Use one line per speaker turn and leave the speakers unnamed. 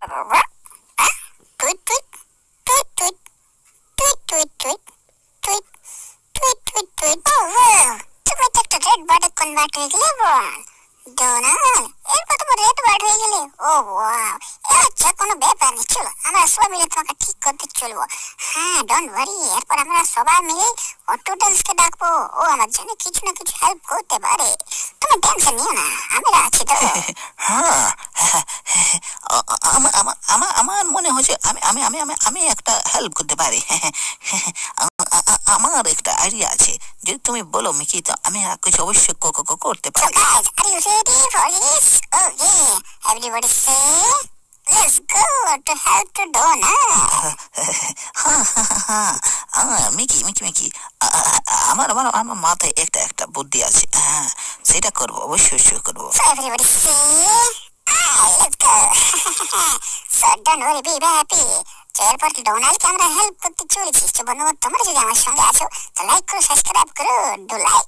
Tweet tweet tweet tweet tweet tweet tweet tweet tweet tweet tweet তুমি তো একটা red বার্ডে convert হয়ে গেলে বোন ডোনাল্ড। এরপর তোমার রেড বার্ড হয়ে গেলে ও ওয়াও, আচ্ছা কোনো ব্যাপার নেই, চলো আমরা সবাই মিলে তোমাকে ঠিক করতে চলবো। হ্যাঁ ডোন্ট ওয়ারি, এরপর আমরা সবাই মিলে অটোটেলসকে ডাকবো, ও আমার জন্য কিছু না কিছু হেল্প করতে পারে, তুমি টেনশন নিও না, আমরা আছি তো।
হ্যাঁ, আমার মনে হচ্ছে আমি আমি আমি আমি আমি একটা হেল্প করতে পারি। আমার একটা আইডিয়া আছে, যদি তুমি বলো মিকি তো আমি কিছু অবশ্যই করতে
So
পারি।
guys, are you ready for this? Okay, everybody say, let's go to help to Donald.
Mickey Mickey Mickey আমার আমার আমার মাথায় একটা একটা বুদ্ধি আছে, হ্যাঁ সেটা করবো, অবশ্যই করবো।
So everybody say, let's go. So don't worry, be happy. তো এরপর ডোনাল্ডকে আমরা হেল্প করতে চলেছি। তো বন্ধু তোমরা যদি আমার সঙ্গে আছো তো লাইক করো, সাবস্ক্রাইব করো, ডু লাইক